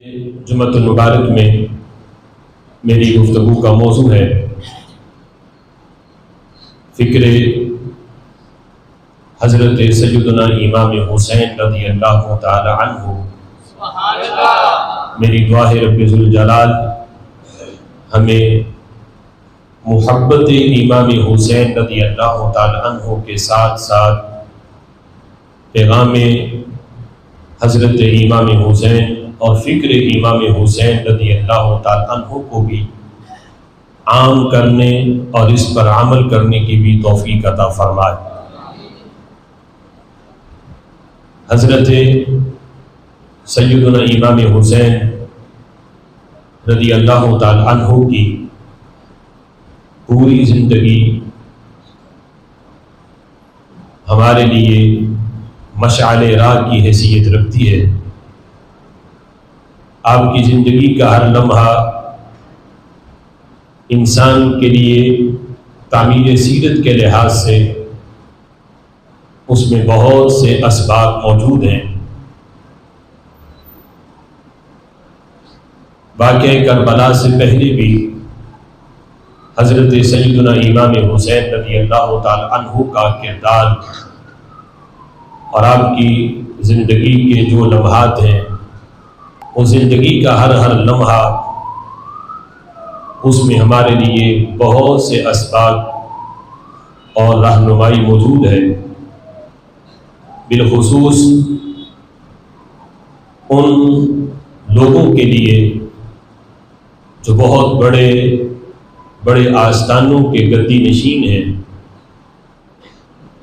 جمعۃ المبارک میں میری گفتگو کا موضوع ہے فکر حضرت سیدنا امام حسین رضی اللہ تعالی عنہ۔ میری دعا ہے رب ذوالجلال ہمیں محبت امام حسین رضی اللہ تعالی عنہ کے ساتھ ساتھ پیغام حضرت امام حسین اور فکر امام حسین رضی اللہ تعالی عنہ کو بھی عام کرنے اور اس پر عمل کرنے کی بھی توفیق عطا فرمائے۔ حضرت سیدنا امام حسین رضی اللہ تعالی عنہ کی پوری زندگی ہمارے لیے مشعل راہ کی حیثیت رکھتی ہے۔ آپ کی زندگی کا ہر لمحہ انسان کے لیے تعمیر سیرت کے لحاظ سے اس میں بہت سے اسباب موجود ہیں۔ واقعہ کربلا سے پہلے بھی حضرت سیدنا امام حسین رضی اللہ تعالی عنہ کا کردار اور آپ کی زندگی کے جو لمحات ہیں، اس زندگی کا ہر لمحہ اس میں ہمارے لیے بہت سے اسباب اور رہنمائی موجود ہے۔ بالخصوص ان لوگوں کے لیے جو بہت بڑے آستانوں کے گدی نشین ہیں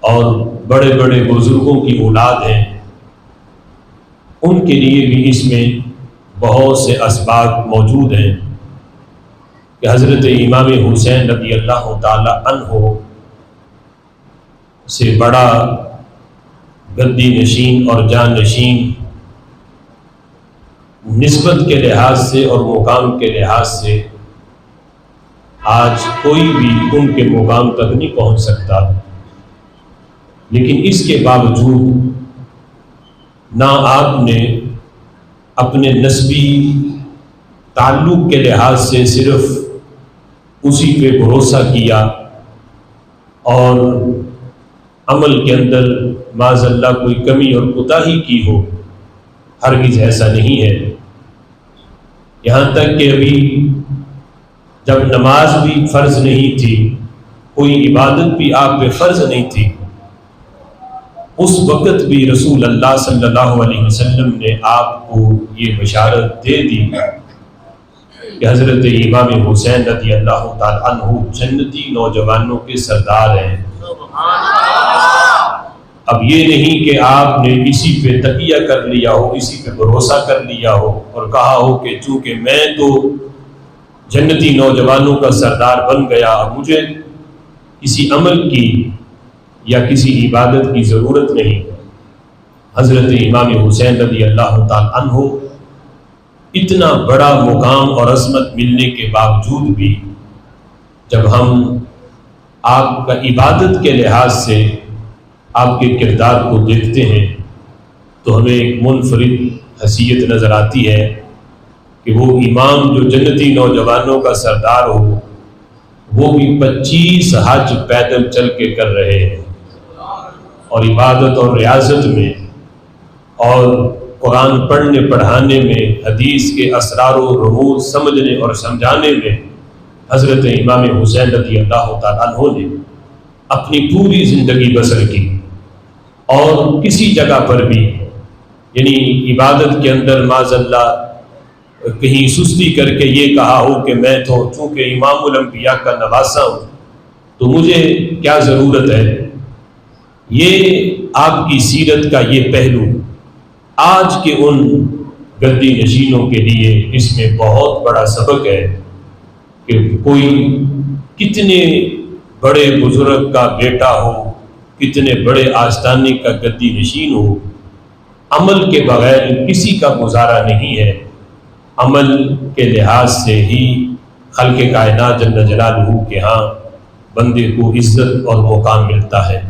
اور بڑے بزرگوں کی اولاد ہیں، ان کے لیے بھی اس میں بہت سے اسباب موجود ہیں کہ حضرت امام حسین رضی اللہ تعالی عنہ سے بڑا گدی نشین اور جان نشین نسبت کے لحاظ سے اور مقام کے لحاظ سے آج کوئی بھی ان کے مقام تک نہیں پہنچ سکتا، لیکن اس کے باوجود نہ آپ نے اپنے نسبی تعلق کے لحاظ سے صرف اسی پہ بھروسہ کیا اور عمل کے اندر معاذ اللہ کوئی کمی اور کوتاہی کی ہو، ہرگز ایسا نہیں ہے۔ یہاں تک کہ ابھی جب نماز بھی فرض نہیں تھی، کوئی عبادت بھی آپ پہ فرض نہیں تھی، اس وقت بھی رسول اللہ صلی اللہ علیہ وسلم نے آپ کو یہ بشارت دے دی کہ حضرت امام حسین رضی اللہ تعالی عنہ جنتی نوجوانوں کے سردار ہیں۔ اب یہ نہیں کہ آپ نے اسی پہ تکیہ کر لیا ہو، اسی پہ بھروسہ کر لیا ہو اور کہا ہو کہ چونکہ میں تو جنتی نوجوانوں کا سردار بن گیا، اب مجھے کسی عمل کی یا کسی عبادت کی ضرورت نہیں۔ حضرت امام حسین رضی اللہ تعالی عنہ اتنا بڑا مقام اور عظمت ملنے کے باوجود بھی جب ہم آپ کا عبادت کے لحاظ سے آپ کے کردار کو دیکھتے ہیں تو ہمیں ایک منفرد حیثیت نظر آتی ہے کہ وہ امام جو جنتی نوجوانوں کا سردار ہو، وہ بھی 25 حج پیدل چل کے کر رہے ہیں اور عبادت اور ریاضت میں اور قرآن پڑھنے پڑھانے میں، حدیث کے اسرار و رموز سمجھنے اور سمجھانے میں حضرت امام حسین رضی اللہ تعالیٰ عنہ نے اپنی پوری زندگی بسر کی، اور کسی جگہ پر بھی یعنی عبادت کے اندر معاذ اللہ کہیں سستی کر کے یہ کہا ہو کہ میں تو چونکہ امام الانبیاء کا نواسا ہوں تو مجھے کیا ضرورت ہے۔ یہ آپ کی سیرت کا یہ پہلو آج کے ان گدی نشینوں کے لیے اس میں بہت بڑا سبق ہے کہ کوئی کتنے بڑے بزرگ کا بیٹا ہو، کتنے بڑے آستانے کا گدی نشین ہو، عمل کے بغیر کسی کا گزارا نہیں ہے۔ عمل کے لحاظ سے ہی خلق کائنات جل جلالہ کے ہاں بندے کو عزت اور مقام ملتا ہے۔